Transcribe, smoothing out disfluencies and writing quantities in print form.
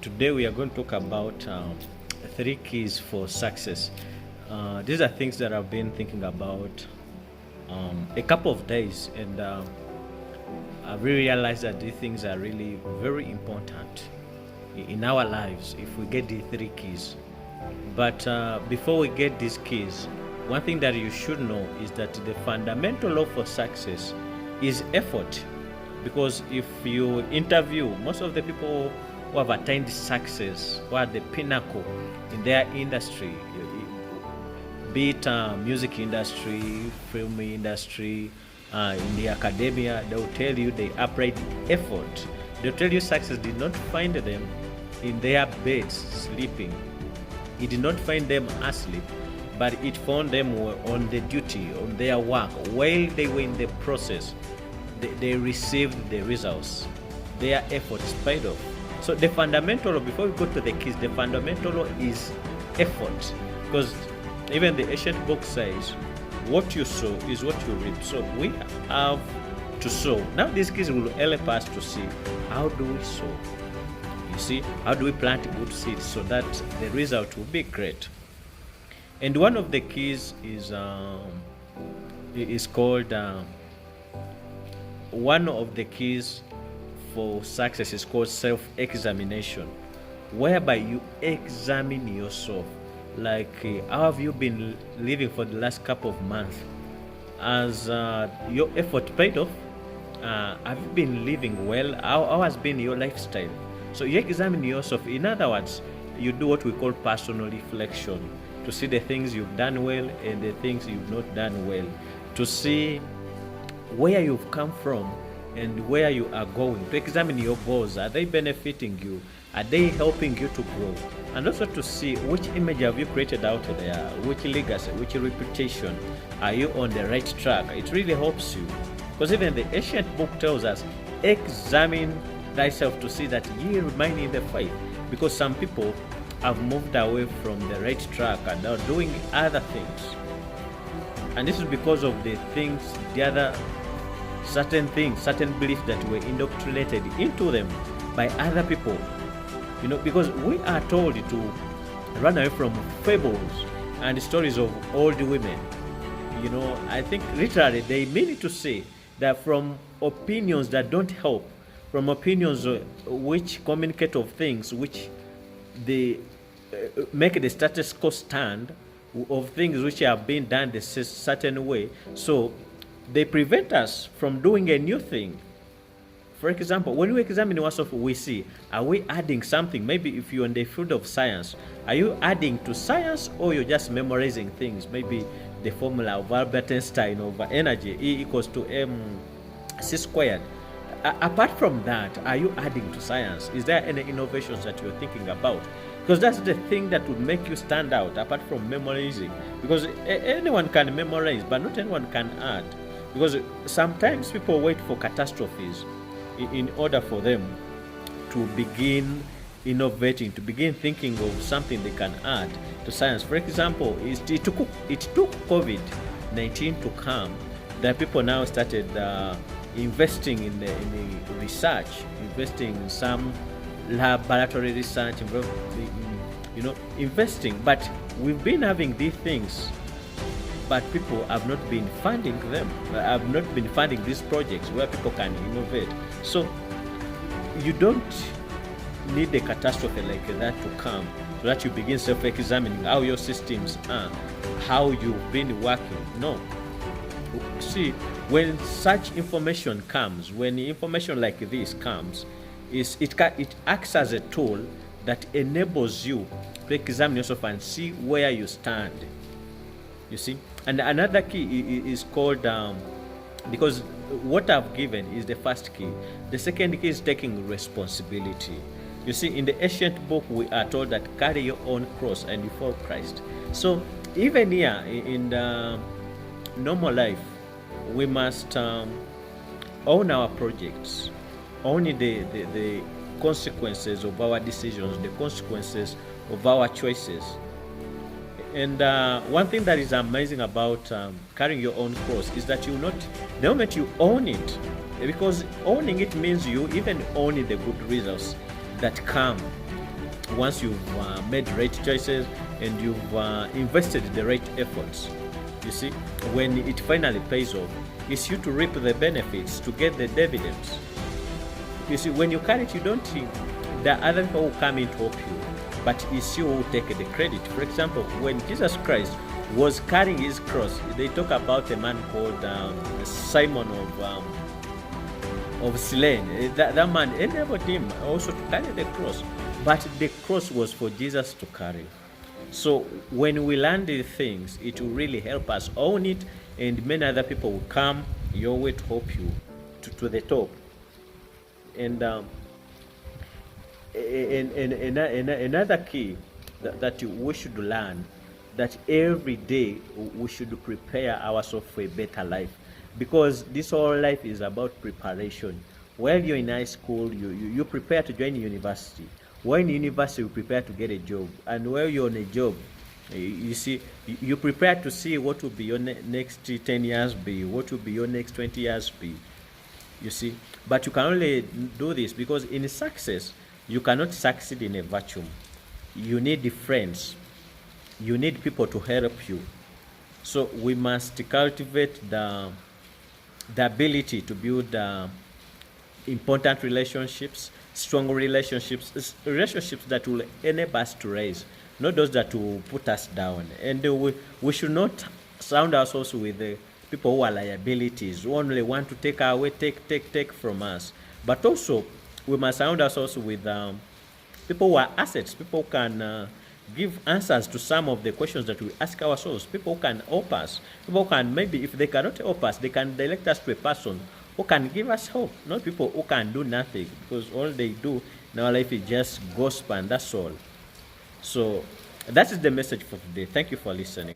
Today we are going to talk about three keys for success. These are things that I've been thinking about a couple of days, and I've really realized that these things are really very important in our lives if we get the three keys. But before we get these keys, one thing that you should know is that the fundamental law for success is effort. Because if you interview most of the people who have attained success, who are the pinnacle in their industry, be it music industry, film industry, in the academia, they will tell you they applied effort. They'll tell you success did not find them in their beds sleeping. It did not find them asleep, but it found them on the duty, on their work. While they were in the process, they received the results. Their efforts paid off. So the fundamental, before we go to the keys, the fundamental is effort. Because even the ancient book says, what you sow is what you reap. So we have to sow. Now these keys will help us to see, how do we sow? You see, how do we plant good seeds so that the result will be great? And one of the keys is called, one of the keys for success is called self-examination, whereby you examine yourself. Like, how have you been living for the last couple of months? Has your effort paid off? Have you been living well? How has been your lifestyle? So you examine yourself. In other words, you do what we call personal reflection, to see the things you've done well and the things you've not done well, to see where you've come from and where you are going, to examine your goals. Are they benefiting you? Are they helping you to grow? And also to see which image have you created out there, which legacy, which reputation, are you on the right track? It really helps you, because even the ancient book tells us, examine thyself to see that ye remain in the faith, because some people have moved away from the right track and are doing other things. And this is because of the things, the other certain things, certain beliefs that were indoctrinated into them by other people. You know, because we are told to run away from fables and stories of old women. You know, I think literally they mean to say that from opinions that don't help, from opinions which communicate of things which they make the status quo stand, of things which have been done a certain way. So they prevent us from doing a new thing. For example, when we examine ourselves, we see, are we adding something? Maybe if you're in the field of science, are you adding to science, or you're just memorizing things? Maybe the formula of Albert Einstein over energy, E equals to mc squared. Apart from that, are you adding to science? Is there any innovations that you're thinking about? Because that's the thing that would make you stand out, apart from memorizing. Because anyone can memorize, but not anyone can add. Because sometimes people wait for catastrophes in order for them to begin innovating, to begin thinking of something they can add to science. For example, it took COVID-19 to come, that people now started investing in the research, investing in some laboratory research, investing. But we've been having these things, but people have not been funding them, have not been funding these projects where people can innovate. So you don't need a catastrophe like that to come so that you begin self-examining how your systems are, how you've been working. No. See, when such information comes, when information like this comes, it acts as a tool that enables you to examine yourself and see where you stand. You see? And another key is called, because what I've given is the first key. The second key is taking responsibility. You see, in the ancient book, we are told that carry your own cross and you follow Christ. So even here in the normal life, we must own our projects, own the consequences of our decisions, the consequences of our choices. And one thing that is amazing about carrying your own cross is that the moment you own it, because owning it means you even owning the good results that come once you've made the right choices and you've invested the right efforts. You see, when it finally pays off, it's you to reap the benefits, to get the dividends. You see, when you carry it, you don't think that other people will come in to help you, but it's you who take the credit. For example, when Jesus Christ was carrying his cross, they talk about a man called Simon of Cyrene. That man enabled him also to carry the cross, but the cross was for Jesus to carry. So when we learn these things, it will really help us own it, and many other people will come your way to help you to the top. And another key that we should learn, that every day we should prepare ourselves for a better life, because this whole life is about preparation. While you're in high school, you prepare to join university. While in university, you prepare to get a job, and while you're on a job, you see, you prepare to see what will be your next 10 years be, what will be your next 20 years be. You see, but you can only do this because in success, you cannot succeed in a vacuum. You need friends, you need people to help you. So we must cultivate the ability to build important relationships, strong relationships, relationships that will enable us to rise, not those that will put us down. And we should not surround ourselves with people who are liabilities, who only want to take away, take from us. But also, we must surround ourselves with people who are assets, people who can give answers to some of the questions that we ask ourselves, people who can help us, people who can, maybe if they cannot help us, they can direct us to a person who can give us hope, not people who can do nothing, because all they do in our life is just gossip and that's all. So that is the message for today. Thank you for listening.